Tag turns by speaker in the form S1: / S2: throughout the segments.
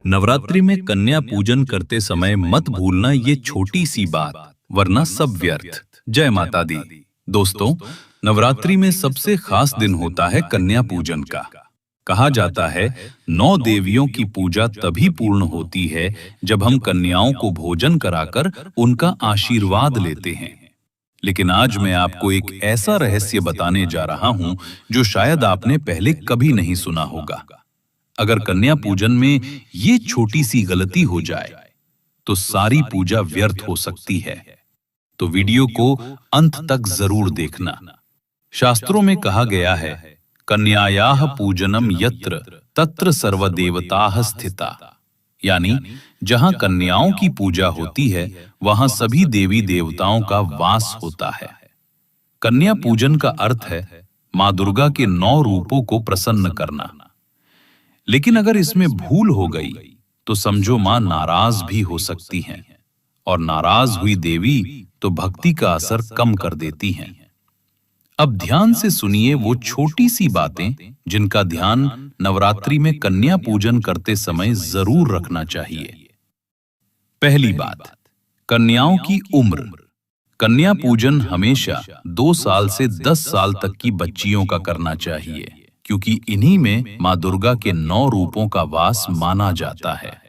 S1: नवरात्रि में कन्या पूजन करते समय मत भूलना ये छोटी सी बात, वरना सब व्यर्थ। जय माता दी। दोस्तों, नवरात्रि में सबसे खास दिन होता है कन्या पूजन का। कहा जाता है 9 देवियों की पूजा तभी पूर्ण होती है जब हम कन्याओं को भोजन कराकर उनका आशीर्वाद लेते हैं। लेकिन आज मैं आपको एक ऐसा रहस्य बताने जा रहा हूं जो शायद आपने पहले कभी नहीं सुना होगा। अगर कन्या पूजन में ये छोटी सी गलती हो जाए तो सारी पूजा व्यर्थ हो सकती है। तो वीडियो को अंत तक जरूर देखना। शास्त्रों में कहा गया है, कन्यायाः पूजनम यत्र तत्र सर्वदेवताः स्थिता। यानी जहां कन्याओं की पूजा होती है वहां सभी देवी देवताओं का वास होता है। कन्या पूजन का अर्थ है मां दुर्गा के 9 रूपों को प्रसन्न करना। लेकिन अगर इसमें भूल हो गई तो समझो मां नाराज भी हो सकती हैं, और नाराज हुई देवी तो भक्ति का असर कम कर देती हैं। अब ध्यान से सुनिए वो छोटी सी बातें जिनका ध्यान नवरात्रि में कन्या पूजन करते समय जरूर रखना चाहिए। पहली बात, कन्याओं की उम्र। कन्या पूजन हमेशा 2 साल से 10 साल तक की बच्चियों का करना चाहिए, क्योंकि इन्हीं में मां दुर्गा के 9 रूपों का वास माना जाता है।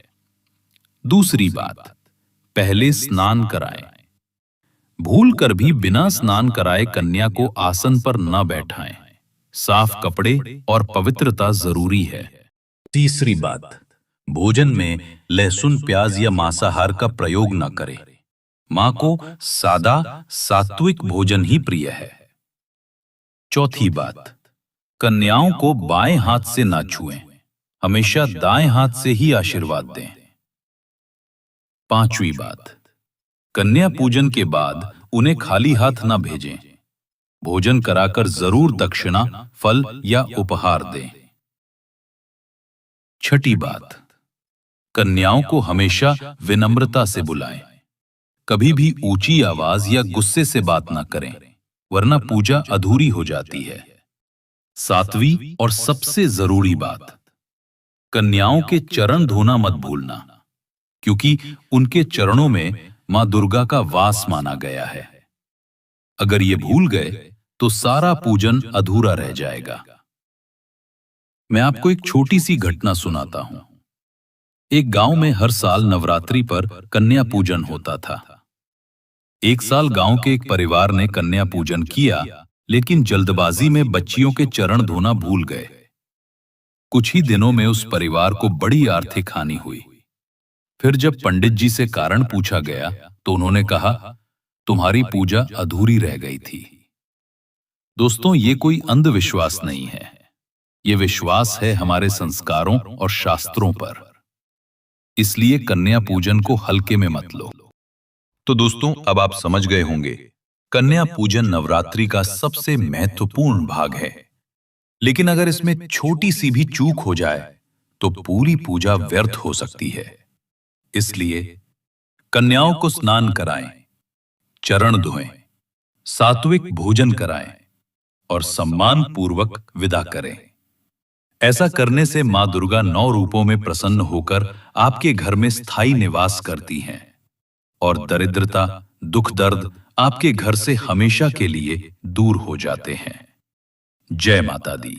S1: दूसरी बात, पहले स्नान कराएं। भूल कर भी बिना स्नान कराए कन्या को आसन पर न बैठाएं। साफ कपड़े और पवित्रता जरूरी है। तीसरी बात, भोजन में लहसुन, प्याज या मांसाहार का प्रयोग न करें। मां को सादा सात्विक भोजन ही प्रिय है। चौथी बात, कन्याओं को बाएं हाथ से ना छुएं, हमेशा दाएं हाथ से ही आशीर्वाद दें। पांचवी बात, कन्या पूजन के बाद उन्हें खाली हाथ ना भेजें। भोजन कराकर जरूर दक्षिणा, फल या उपहार दें। छठी बात, कन्याओं को हमेशा विनम्रता से बुलाएं। कभी भी ऊंची आवाज या गुस्से से बात ना करें, वरना पूजा अधूरी हो जाती है। सातवीं और सबसे जरूरी बात, कन्याओं के चरण धोना मत भूलना, क्योंकि उनके चरणों में मां दुर्गा का वास माना गया है। अगर ये भूल गए तो सारा पूजन अधूरा रह जाएगा। मैं आपको एक छोटी सी घटना सुनाता हूं। एक गांव में हर साल नवरात्रि पर कन्या पूजन होता था। एक साल गांव के एक परिवार ने कन्या पूजन किया, लेकिन जल्दबाजी में बच्चियों के चरण धोना भूल गए। कुछ ही दिनों में उस परिवार को बड़ी आर्थिक हानि हुई। फिर जब पंडित जी से कारण पूछा गया तो उन्होंने कहा, तुम्हारी पूजा अधूरी रह गई थी। दोस्तों, ये कोई अंधविश्वास नहीं है, ये विश्वास है हमारे संस्कारों और शास्त्रों पर। इसलिए कन्या पूजन को हल्के में मत लो। तो दोस्तों, अब आप समझ गए होंगे, कन्या पूजन नवरात्रि का सबसे महत्वपूर्ण भाग है। लेकिन अगर इसमें छोटी सी भी चूक हो जाए तो पूरी पूजा व्यर्थ हो सकती है। इसलिए कन्याओं को स्नान कराएं, चरण धोएं, सात्विक भोजन कराएं और सम्मान पूर्वक विदा करें। ऐसा करने से मां दुर्गा 9 रूपों में प्रसन्न होकर आपके घर में स्थायी निवास करती हैं, और दरिद्रता, दुख, दर्द आपके घर से हमेशा के लिए दूर हो जाते हैं। जय माता दी।